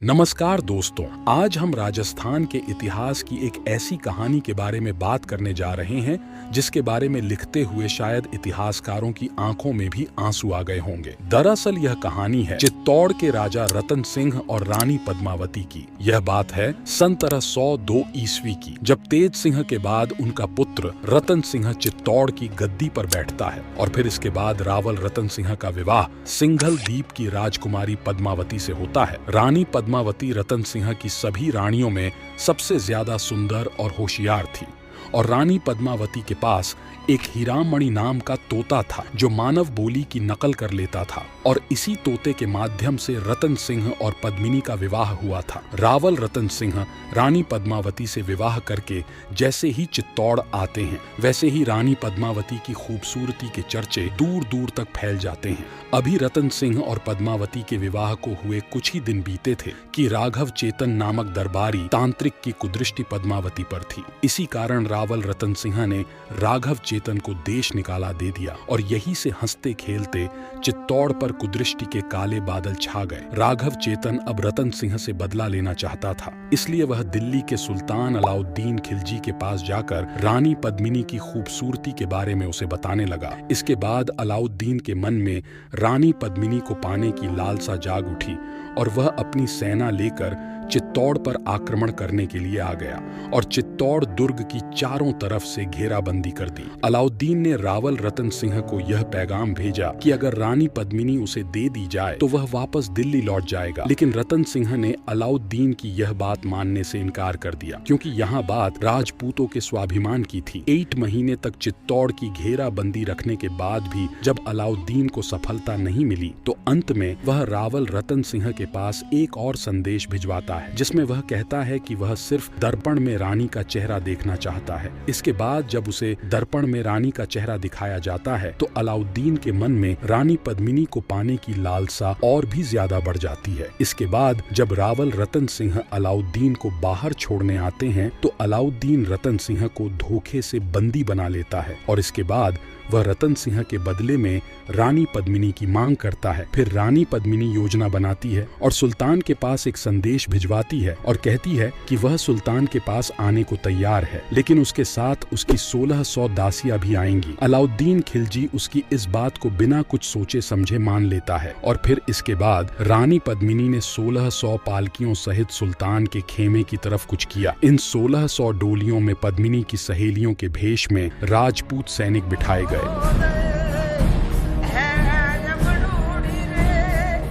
नमस्कार दोस्तों, आज हम राजस्थान के इतिहास की एक ऐसी कहानी के बारे में बात करने जा रहे हैं जिसके बारे में लिखते हुए शायद इतिहासकारों की आंखों में भी आंसू आ गए होंगे। दरअसल यह कहानी है चित्तौड़ के राजा रतन सिंह और रानी पद्मावती की। यह बात है सन 1302 ईस्वी की, जब तेज सिंह के बाद उनका पुत्र रतन सिंह चित्तौड़ की गद्दी पर बैठता है और फिर इसके बाद रावल रतन सिंह का विवाह सिंघल द्वीप की राजकुमारी पद्मावती से होता है। रानी पद्मावती रतन सिंह की सभी रानियों में सबसे ज्यादा सुंदर और होशियार थी और रानी पद्मावती के पास एक हीरामणि नाम का तोता था जो मानव बोली की नकल कर लेता था और इसी तोते के माध्यम से रतन सिंह और पद्मिनी का विवाह हुआ था। रावल रतन सिंह रानी पद्मावती से विवाह करके जैसे ही चित्तौड़ आते हैं वैसे ही रानी पद्मावती की खूबसूरती के चर्चे दूर दूर तक फैल जाते हैं। अभी रतन सिंह और पद्मावती के विवाह को हुए कुछ ही दिन बीते थे कि राघव चेतन नामक दरबारी तांत्रिक की कुदृष्टि पद्मावती पर थी। इसी कारण रावल रतन सिंह ने राघव चेतन को देश निकाला दे दिया और यही से हंसते खेलते चित्तौड़ पर कुदृष्टि के काले बादल छा गए। राघव चेतन अब रतन सिंह से बदला लेना चाहता था, इसलिए वह दिल्ली के सुल्तान अलाउद्दीन खिलजी के पास जाकर रानी पद्मिनी की खूबसूरती के बारे में उसे बताने लगा। इसके बाद अलाउद्दीन के मन में रानी पद्मिनी को पाने की लालसा जाग उठी और वह अपनी सेना लेकर चित्तौड़ पर आक्रमण करने के लिए आ गया और चित्तौड़ दुर्ग की चारों तरफ से घेराबंदी कर दी। अलाउद्दीन ने रावल रतन सिंह को यह पैगाम भेजा कि अगर रानी पद्मिनी उसे दे दी जाए तो वह वापस दिल्ली लौट जाएगा, लेकिन रतन सिंह ने अलाउद्दीन की यह बात मानने से इनकार कर दिया क्योंकि यहाँ बात राजपूतों के स्वाभिमान की थी। 8 महीने तक चित्तौड़ की घेराबंदी रखने के बाद भी जब अलाउद्दीन को सफलता नहीं मिली तो अंत में वह रावल रतन सिंह के पास एक और संदेश भिजवाता है जिसमें वह कहता है कि वह सिर्फ दर्पण में रानी का चेहरा देखना चाहता है। इसके बाद जब उसे दर्पण में रानी का चेहरा दिखाया जाता है तो अलाउद्दीन के मन में रानी पद्मिनी को पाने की लालसा और भी ज्यादा बढ़ जाती है। इसके बाद जब रावल रतन सिंह अलाउद्दीन को बाहर छोड़ने आते हैं तो अलाउद्दीन रतन सिंह को धोखे से बंदी बना लेता है और इसके बाद वह रतन सिंह के बदले में रानी पद्मिनी की मांग करता है। फिर रानी पद्मिनी योजना बनाती है और सुल्तान के पास एक संदेश भिजवाती है और कहती है कि वह सुल्तान के पास आने को तैयार है, लेकिन उसके साथ उसकी 1600 दासियां भी आएंगी। अलाउद्दीन खिलजी उसकी इस बात को बिना कुछ सोचे समझे मान लेता है और फिर इसके बाद रानी पद्मिनी ने 1600 पालकियों सहित सुल्तान के खेमे की तरफ कुछ किया। इन 1600 डोलियों में पद्मिनी की सहेलियों के भेष में राजपूत सैनिक बिठाए गए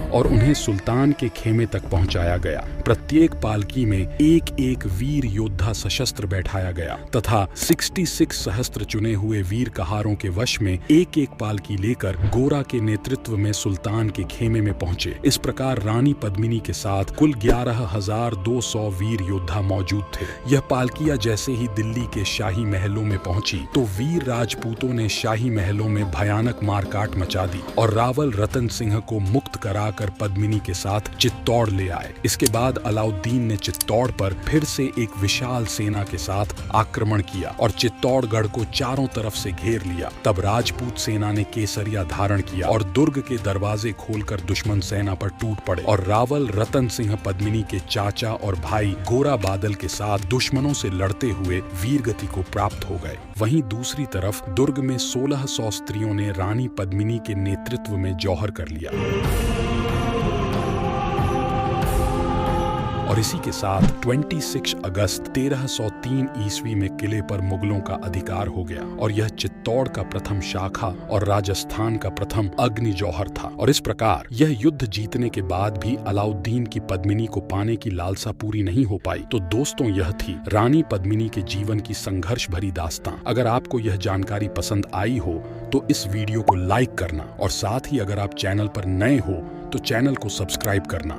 और उन्हें सुल्तान के खेमे तक पहुंचाया गया। प्रत्येक पालकी में एक एक वीर योद्धा सशस्त्र बैठाया गया तथा 66 सहस्त्र चुने हुए वीर कहारों के वश में एक एक पालकी लेकर गोरा के नेतृत्व में सुल्तान के खेमे में पहुंचे। इस प्रकार रानी पद्मिनी के साथ कुल 11,200 वीर योद्धा मौजूद थे। यह पालकियां जैसे ही दिल्ली के शाही महलों में पहुंची तो वीर राजपूतों ने शाही महलों में भयानक मारकाट मचा दी और रावल रतन सिंह को मुक्त कराकर पद्मिनी के साथ चित्तौड़ ले आए। इसके बाद अलाउद्दीन ने चित्तौड़ पर फिर से एक विशाल सेना के साथ आक्रमण किया और चित्तौड़गढ़ को चारों तरफ से घेर लिया। तब राजपूत सेना ने केसरिया धारण किया और दुर्ग के दरवाजे खोलकर दुश्मन सेना पर टूट पड़े और रावल रतन सिंह पद्मिनी के चाचा और भाई गोरा बादल के साथ दुश्मनों से लड़ते हुए वीरगति को प्राप्त हो गए। वहीं दूसरी तरफ दुर्ग में 1600 स्त्रियों ने रानी पद्मिनी के नेतृत्व में जौहर कर लिया और इसी के साथ 26 अगस्त 1303 ईस्वी में किले पर मुगलों का अधिकार हो गया और यह चित्तौड़ का प्रथम शाखा और राजस्थान का प्रथम अग्नि जौहर था। और इस प्रकार यह युद्ध जीतने के बाद भी अलाउद्दीन की पद्मिनी को पाने की लालसा पूरी नहीं हो पाई। तो दोस्तों, यह थी रानी पद्मिनी के जीवन की संघर्ष भरी दास्तां। अगर आपको यह जानकारी पसंद आई हो तो इस वीडियो को लाइक करना और साथ ही अगर आप चैनल पर नए हो तो चैनल को सब्सक्राइब करना।